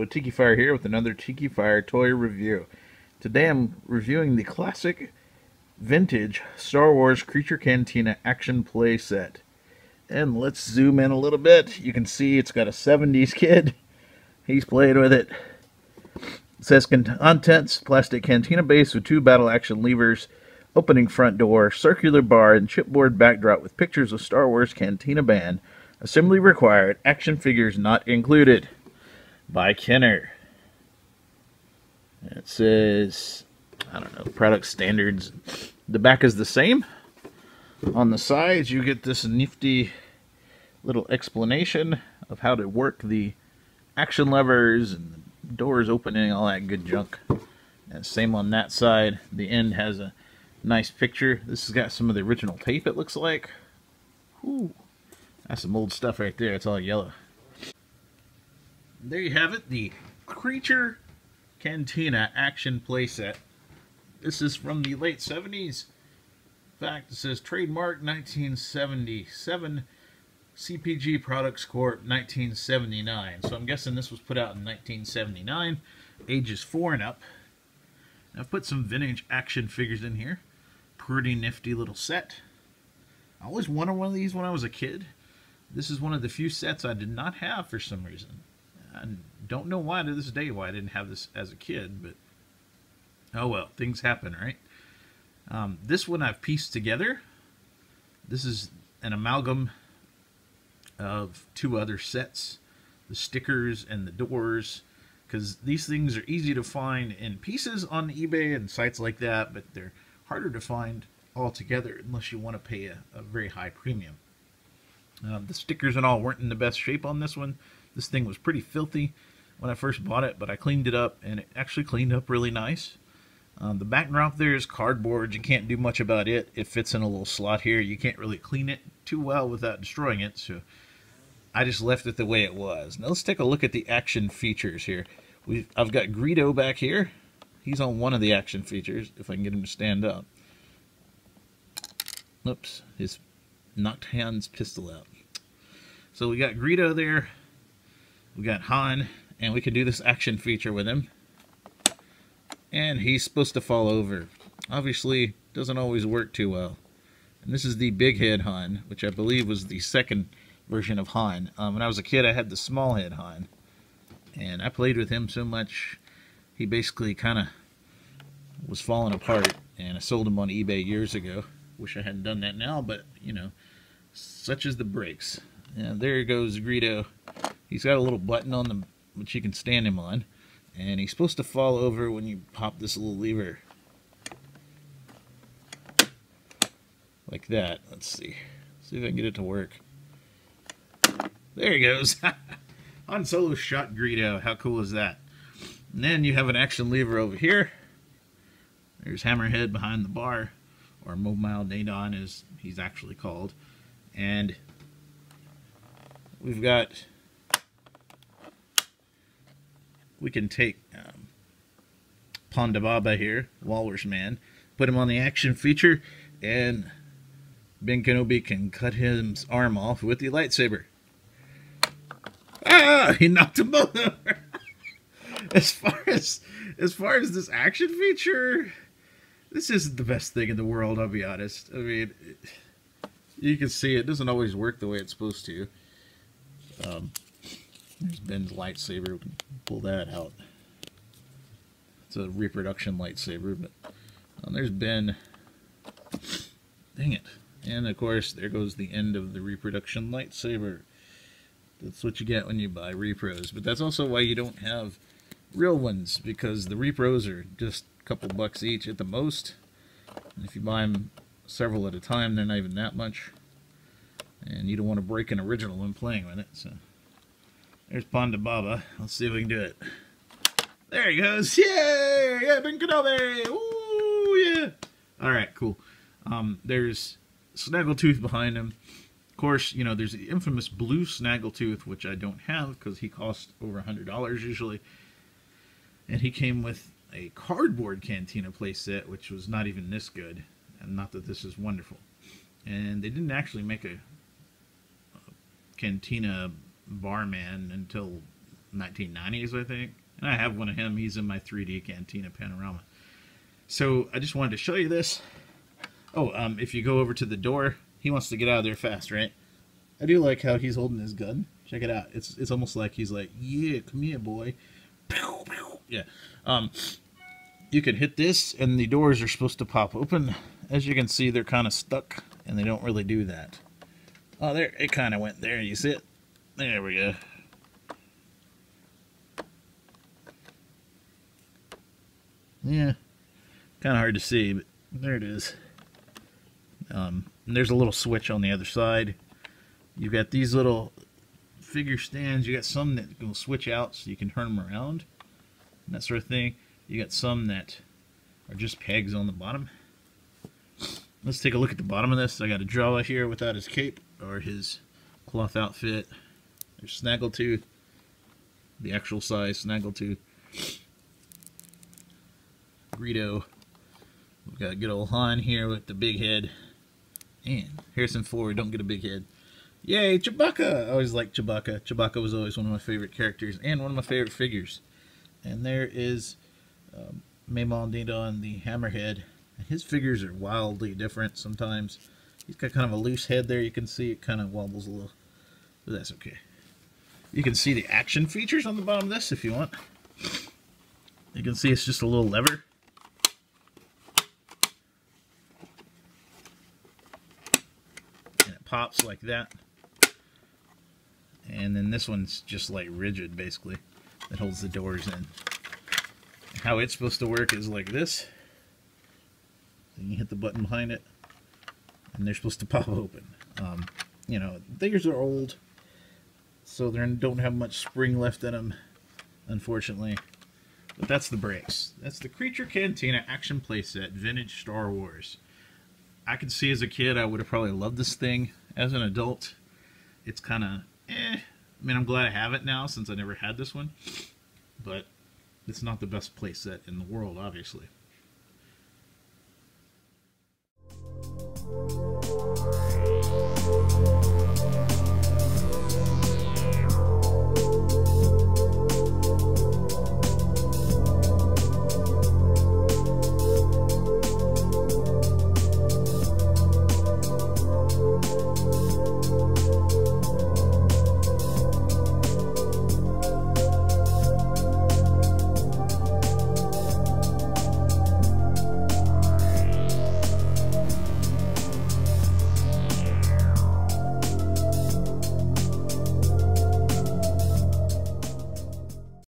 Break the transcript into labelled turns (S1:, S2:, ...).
S1: Tikifire here with another Tikifire toy review. Today I'm reviewing the classic vintage Star Wars Creature Cantina action play set. And let's zoom in a little bit. You can see it's got a 70s kid. He's played with it. It says contents, plastic cantina base with 2 battle action levers, opening front door, circular bar, and chipboard backdrop with pictures of Star Wars Cantina band. Assembly required, action figures not included. By Kenner. It says, I don't know, product standards. The back is the same. On the sides, you get this nifty little explanation of how to work the action levers and the doors opening, all that good junk. And same on that side. The end has a nice picture. This has got some of the original tape, it looks like. Whew. That's some old stuff right there. It's all yellow. There you have it, the Creature Cantina action playset. This is from the late 70s. In fact, it says trademark 1977, CPG Products Corp 1979. So I'm guessing this was put out in 1979, ages 4 and up. I've put some vintage action figures in here. Pretty nifty little set. I always wanted one of these when I was a kid. This is one of the few sets I did not have for some reason. I don't know why to this day why I didn't have this as a kid, but oh well, things happen, right? This one I've pieced together. This is an amalgam of 2 other sets, the stickers and the doors, because these things are easy to find in pieces on eBay and sites like that, but they're harder to find all together unless you want to pay a very high premium. The stickers and all weren't in the best shape on this one. This thing was pretty filthy when I first bought it, but I cleaned it up, and it actually cleaned up really nice. The backdrop there is cardboard. You can't do much about it. It fits in a little slot here. You can't really clean it too well without destroying it, so I just left it the way it was. Now let's take a look at the action features here. I've got Greedo back here. He's on one of the action features, if I can get him to stand up. Oops, his knocked Han's pistol out. So we got Greedo there. We got Han, and we can do this action feature with him. And he's supposed to fall over. Obviously, doesn't always work too well. And this is the big head Han, which I believe was the second version of Han. When I was a kid, I had the small head Han. And I played with him so much, he basically kind of was falling apart. And I sold him on eBay years ago. Wish I hadn't done that now, but, you know, such is the breaks. And there goes Greedo. He's got a little button on the which you can stand him on, and he's supposed to fall over when you pop this little lever. Like that. Let's see. See if I can get it to work. There he goes. Han Solo shot Greedo. How cool is that? And then you have an action lever over here. There's Hammerhead behind the bar, or Mobile Nadon as he's actually called. And we've got, we can take Ponda Baba here, Walrus Man, put him on the action feature, and Ben Kenobi can cut his arm off with the lightsaber. Ah! He knocked him both over. As far as this action feature, this isn't the best thing in the world, I'll be honest. I mean, you can see it doesn't always work the way it's supposed to. There's Ben's lightsaber. We can pull that out. It's a reproduction lightsaber, but there's Ben. Dang it. And of course, there goes the end of the reproduction lightsaber. That's what you get when you buy repros. But that's also why you don't have real ones, because the repros are just a couple bucks each at the most. And if you buy them several at a time, they're not even that much. And you don't want to break an original when playing with it. So there's Ponda Baba. Let's see if we can do it. There he goes. Yay! Yeah, Ben Kenobi! Ooh, yeah! Alright, cool. There's Snaggletooth behind him. Of course, you know, there's the infamous blue Snaggletooth, which I don't have because he costs over $100 usually. And he came with a cardboard Cantina playset, which was not even this good. And not that this is wonderful. And they didn't actually make a Cantina barman until 1990s, I think. And I have one of him. He's in my 3D Cantina panorama. So I just wanted to show you this. Oh, if you go over to the door, he wants to get out of there fast, right? I do like how he's holding his gun. Check it out. It's almost like he's like, yeah, come here, boy. Yeah. You can hit this, and the doors are supposed to pop open. As you can see, they're kind of stuck, and they don't really do that. Oh, there, it kind of went there. You see it? There we go. Yeah, kind of hard to see, but there it is. And there's a little switch on the other side. You've got these little figure stands. You got some that will switch out so you can turn them around, and that sort of thing. You got some that are just pegs on the bottom. Let's take a look at the bottom of this. I got a Jawa here without his cape or his cloth outfit. There's Snaggletooth, the actual size Snaggletooth. Greedo. We've got good old Han here with the big head. And Harrison Ford, don't get a big head. Yay, Chewbacca! I always liked Chewbacca. Chewbacca was always one of my favorite characters and one of my favorite figures. And there is Maymon Dindon, the Hammerhead. His figures are wildly different sometimes. He's got kind of a loose head there. You can see it kind of wobbles a little. But that's okay. You can see the action features on the bottom of this if you want. You can see it's just a little lever. And it pops like that. And then this one's just like rigid, basically. That holds the doors in. How it's supposed to work is like this. So you hit the button behind it, and they're supposed to pop open. You know, these are old, so they don't have much spring left in them, unfortunately. But that's the brakes. That's the Creature Cantina Action Playset, Vintage Star Wars. I could see as a kid I would have probably loved this thing. As an adult, it's kind of I mean, I'm glad I have it now since I never had this one, but it's not the best playset in the world, obviously.